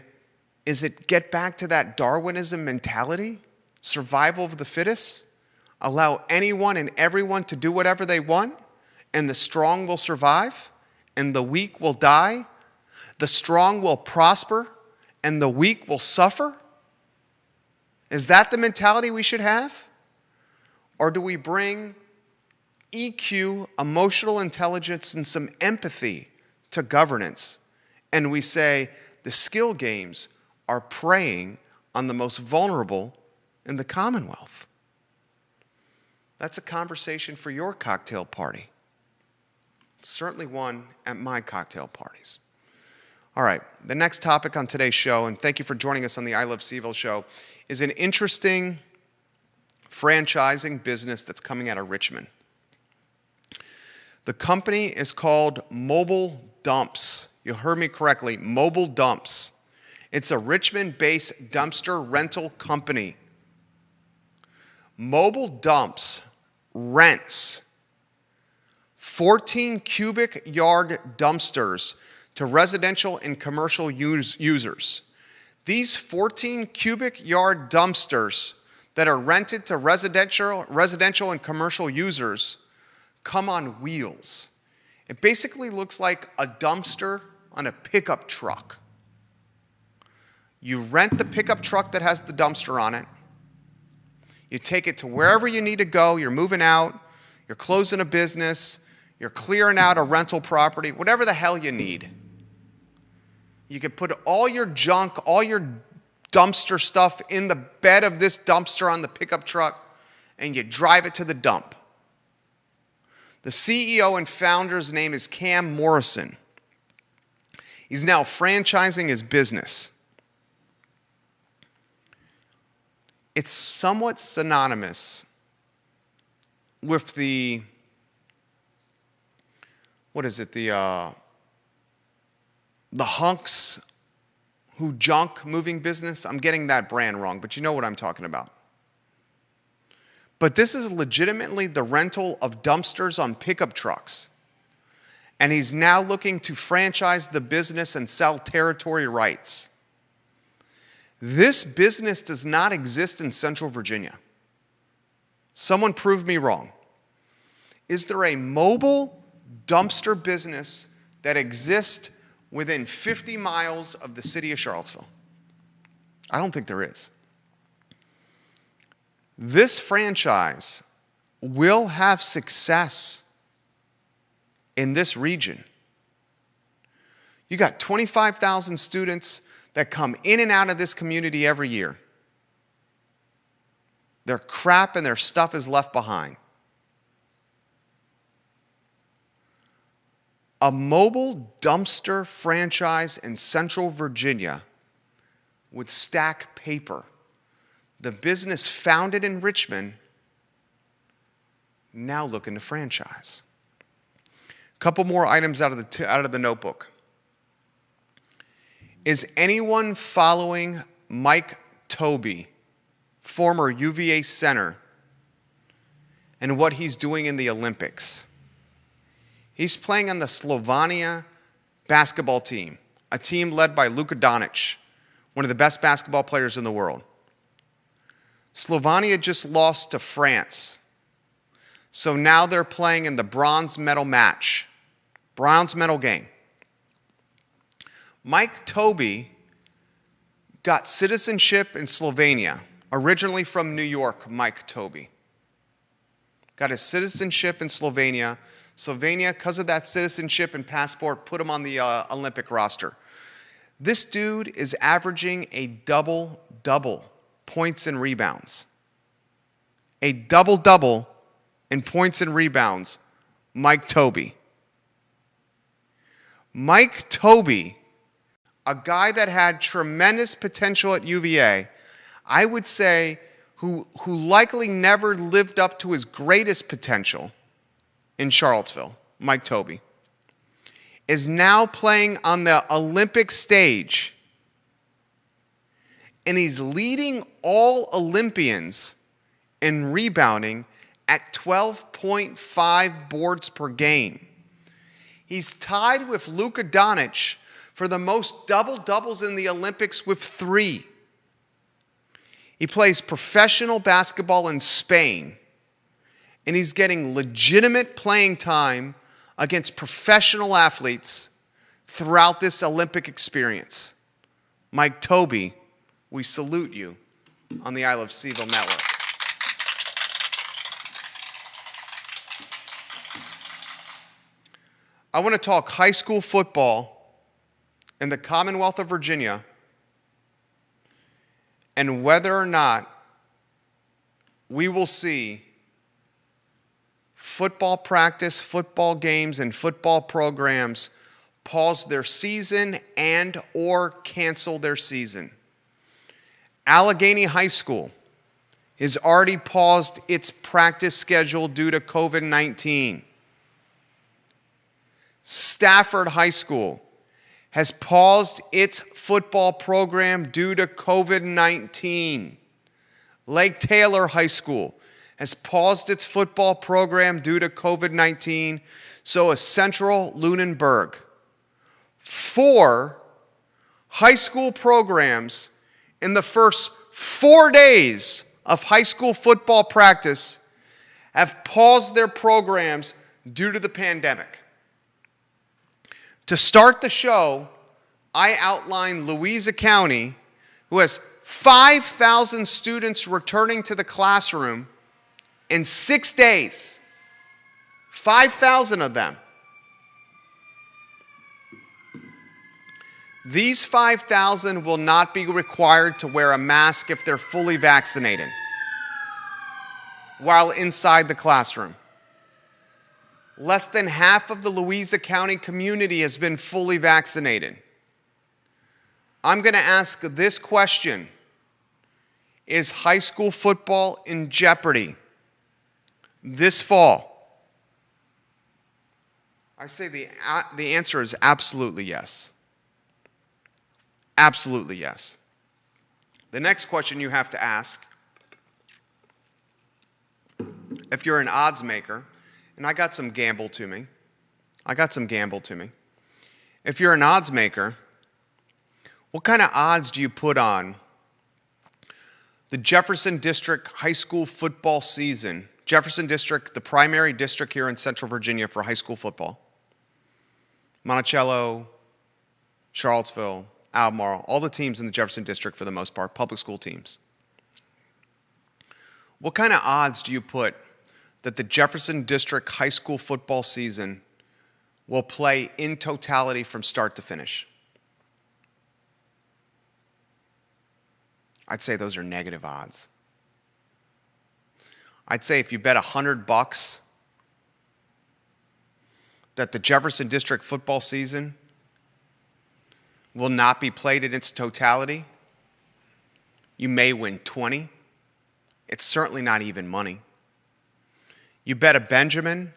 is it get back to that Darwinism mentality? Survival of the fittest? Allow anyone and everyone to do whatever they want, and the strong will survive, and the weak will die? The strong will prosper, and the weak will suffer? Is that the mentality we should have? Or do we bring EQ, emotional intelligence, and some empathy to governance, and we say the skill games are preying on the most vulnerable in the Commonwealth? That's a conversation for your cocktail party. It's certainly one at my cocktail parties. All right, the next topic on today's show, and thank you for joining us on the I Love CVille show, is an interesting franchising business that's coming out of Richmond. The company is called Mobile Dumps. You heard me correctly, Mobile Dumps. It's a Richmond-based dumpster rental company. Mobile Dumps rents 14 cubic yard dumpsters to residential and commercial users. These 14 cubic yard dumpsters that are rented to residential and commercial users come on wheels. It basically looks like a dumpster on a pickup truck. You rent the pickup truck that has the dumpster on it. You take it to wherever you need to go. You're moving out. You're closing a business. You're clearing out a rental property, whatever the hell you need. You can put all your junk, all your dumpster stuff in the bed of this dumpster on the pickup truck, and you drive it to the dump. The CEO and founder's name is Cam Morrison. He's now franchising his business. it's somewhat synonymous with the, what is it, the hunks who junk moving business. I'm getting that brand wrong, but you know what I'm talking about. But this is legitimately the rental of dumpsters on pickup trucks. And he's now looking to franchise the business and sell territory rights. This business does not exist in Central Virginia. Someone prove me wrong. Is there a mobile dumpster business that exists within 50 miles of the city of Charlottesville? I don't think there is. This franchise will have success in this region. You got 25,000 students that come in and out of this community every year. Their crap and their stuff is left behind. A mobile dumpster franchise in Central Virginia would stack paper. The business founded in Richmond, now looking to franchise. A couple more items out of the notebook. Is anyone following Mike Tobey, former UVA center, and what he's doing in the Olympics? He's playing on the Slovenia basketball team, a team led by Luka Doncic, one of the best basketball players in the world. Slovenia just lost to France. So now they're playing in the bronze medal match, bronze medal game. Mike Tobey got citizenship in Slovenia, originally from New York, Mike Tobey. Got his citizenship in Slovenia. Slovenia, because of that citizenship and passport, put him on the Olympic roster. This dude is averaging a double-double points and rebounds. A double-double in points and rebounds, Mike Tobey. Mike Tobey, a guy that had tremendous potential at UVA, I would say who likely never lived up to his greatest potential in Charlottesville, Mike Tobey, is now playing on the Olympic stage, and he's leading all Olympians in rebounding at 12.5 boards per game. He's tied with Luka Doncic for the most double-doubles in the Olympics with 3. He plays professional basketball in Spain, and he's getting legitimate playing time against professional athletes throughout this Olympic experience. Mike Tobey, we salute you on the I Love CVille Network. I want to talk high school football in the Commonwealth of Virginia and whether or not we will see football practice, football games, and football programs pause their season and or cancel their season. Allegheny High School has already paused its practice schedule due to COVID-19. Stafford High School has paused its football program due to COVID-19. Lake Taylor High School has paused its football program due to COVID-19. So has Central Lunenburg. 4 high school programs in the first 4 days of high school football practice have paused their programs due to the pandemic. To start the show, I outlined Louisa County, who has 5,000 students returning to the classroom in 6 days. 5,000 of them. These 5,000 will not be required to wear a mask if they're fully vaccinated while inside the classroom. Less than half of the Louisa County community has been fully vaccinated. I'm going to ask this question. Is high school football in jeopardy this fall? I say the answer is absolutely yes. Absolutely yes. The next question you have to ask, if you're an odds maker, and I got some gamble to me. If you're an odds maker, what kind of odds do you put on the Jefferson District high school football season? Jefferson District, the primary district here in Central Virginia for high school football. Monticello, Charlottesville, Albemarle, all the teams in the Jefferson District for the most part, public school teams. What kind of odds do you put that the Jefferson District high school football season will play in totality from start to finish? I'd say those are negative odds. I'd say if you bet $100 that the Jefferson District football season will not be played in its totality, you may win 20. It's certainly not even money. You bet a Benjamin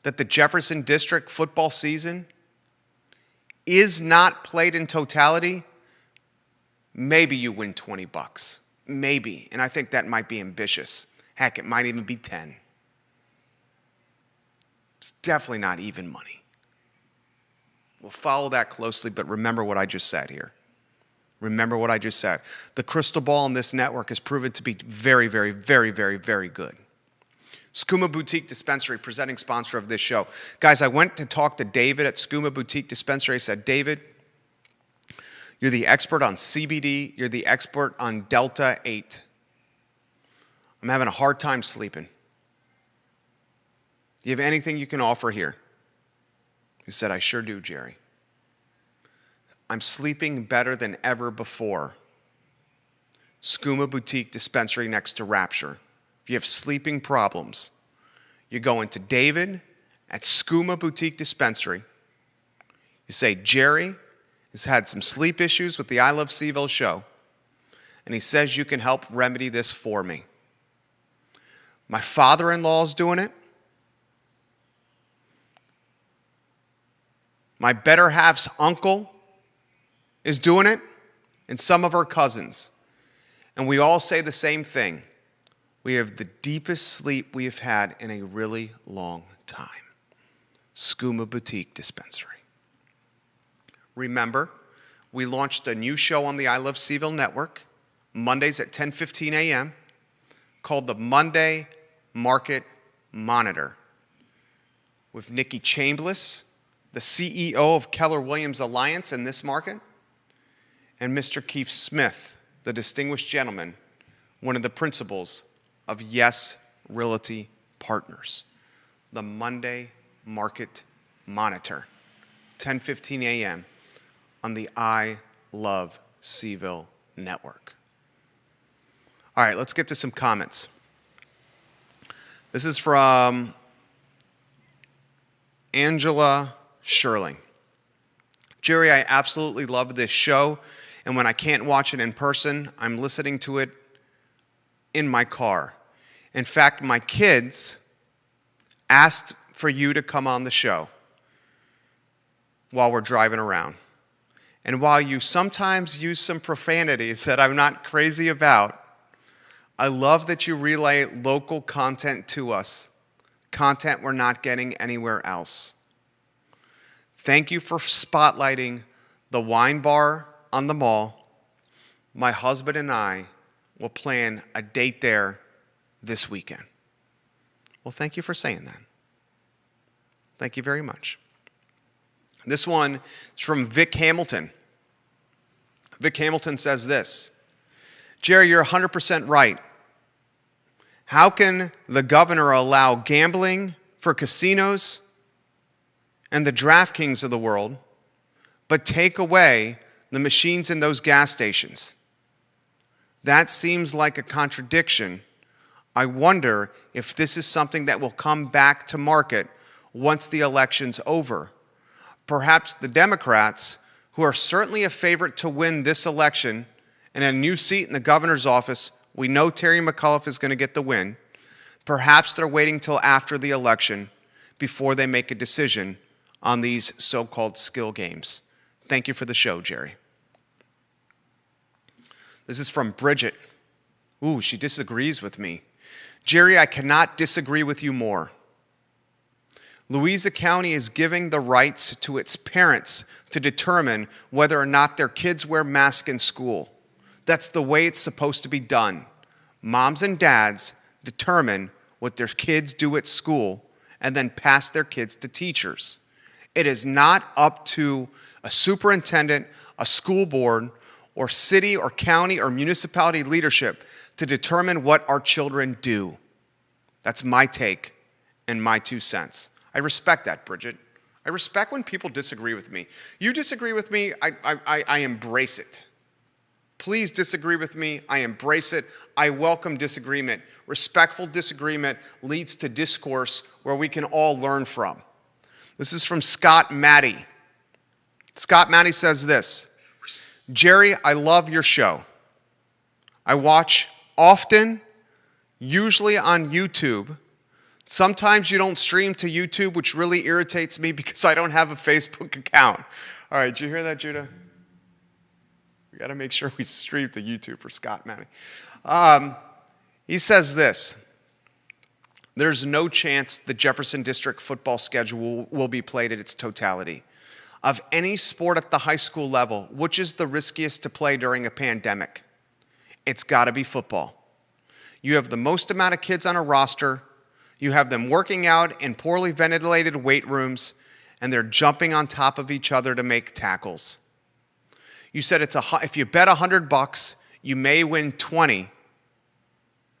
that the Jefferson District football season is not played in totality, maybe you win $20. Maybe. And I think that might be ambitious. Heck, it might even be 10. It's definitely not even money. We'll follow that closely, but remember what I just said here. Remember what I just said. The crystal ball in this network has proven to be very, very, very, very, very good. Skooma Boutique Dispensary, presenting sponsor of this show. Guys, I went to talk to David at Skooma Boutique Dispensary. I said, David, you're the expert on CBD. You're the expert on Delta 8. I'm having a hard time sleeping. Do you have anything you can offer here? He said, I sure do, Jerry. I'm sleeping better than ever before. Skooma Boutique Dispensary next to Rapture. If you have sleeping problems, you go into David at Skooma Boutique Dispensary. You say, Jerry has had some sleep issues with the I Love CVille show, and he says you can help remedy this for me. My father-in-law is doing it. My better half's uncle is doing it, and some of our cousins. And we all say the same thing. We have the deepest sleep we have had in a really long time. Skooma Boutique Dispensary. Remember, we launched a new show on the I Love CVille network, Mondays at 10:15 a.m., called the Monday Market Monitor, with Nikki Chambliss, the CEO of Keller Williams Alliance in this market, and Mr. Keith Smith, the distinguished gentleman, one of the principals of Yes Realty Partners. The Monday Market Monitor, 10:15 a.m. on the I Love CVille network. All right, let's get to some comments. This is from Angela Shirley. Jerry, I absolutely love this show, and when I can't watch it in person, I'm listening to it in my car. In fact, my kids asked for you to come on the show while we're driving around. And while you sometimes use some profanities that I'm not crazy about, I love that you relay local content to us, content we're not getting anywhere else. Thank you for spotlighting the wine bar on the mall. My husband and I will plan a date there this weekend. Well, thank you for saying that. Thank you very much. This one is from Vic Hamilton. Vic Hamilton says this, Jerry, you're 100% right. How can the governor allow gambling for casinos and the DraftKings of the world, but take away the machines in those gas stations? That seems like a contradiction. I wonder if this is something that will come back to market once the election's over. Perhaps the Democrats, who are certainly a favorite to win this election and a new seat in the governor's office, We know Terry McAuliffe is going to get the win. Perhaps they're waiting till after the election before they make a decision on these so-called skill games. Thank you for the show, Jerry. This is from Bridget. Ooh, she disagrees with me. Jerry, I cannot disagree with you more. Louisa County is giving the rights to its parents to determine whether or not their kids wear masks in school. That's the way it's supposed to be done. Moms and dads determine what their kids do at school and then pass their kids to teachers. It is not up to a superintendent, a school board, or city or county or municipality leadership to determine what our children do. That's my take and my 2 cents. I respect that, Bridget. I respect when people disagree with me. You disagree with me, I embrace it. Please disagree with me. I embrace it. I welcome disagreement. Respectful disagreement leads to discourse where we can all learn from. This is from Scott Matty. Scott Matty says this, Jerry, I love your show. I watch often, usually on YouTube. Sometimes you don't stream to YouTube, which really irritates me because I don't have a Facebook account. All right, did you hear that, Judah? We got to make sure we stream to YouTube for Scott Matty. He says this, there's no chance the Jefferson District football schedule will be played at its totality. Of any sport at the high school level, which is the riskiest to play during a pandemic? It's got to be football. You have the most amount of kids on a roster. You have them working out in poorly ventilated weight rooms, and they're jumping on top of each other to make tackles. You said if you bet $100, you may win 20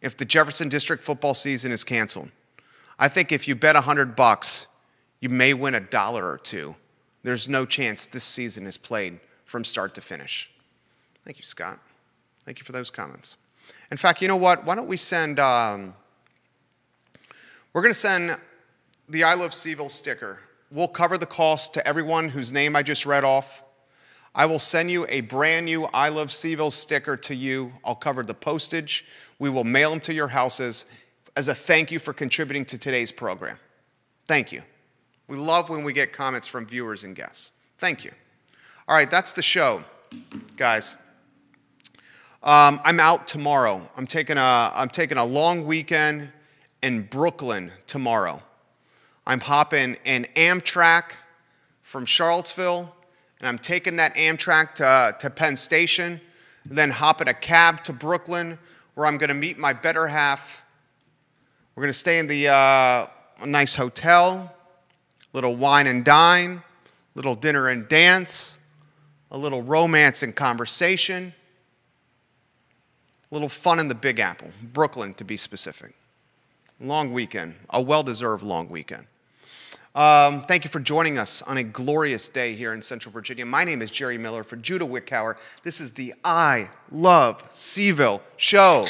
if the Jefferson District football season is canceled. I think if you bet $100, you may win $1 or $2. There's no chance this season is played from start to finish. Thank you, Scott. Thank you for those comments. In fact, you know what? Why don't we send, we're going to send the I Love Seville sticker. We'll cover the cost to everyone whose name I just read off. I will send you a brand new I Love Seville sticker to you. I'll cover the postage. We will mail them to your houses as a thank you for contributing to today's program. Thank you. We love when we get comments from viewers and guests. Thank you. All right, that's the show, guys. I'm out tomorrow. I'm taking a long weekend in Brooklyn tomorrow. I'm hopping an Amtrak from Charlottesville, and I'm taking that Amtrak to Penn Station, and then hopping a cab to Brooklyn, where I'm going to meet my better half. We're going to stay in a nice hotel, little wine and dine, little dinner and dance, a little romance and conversation, a little fun in the Big Apple, Brooklyn to be specific. Long weekend, a well-deserved long weekend. Thank you for joining us on a glorious day here in Central Virginia. My name is Jerry Miller for Judah Wickhauer. This is the I Love Seville Show.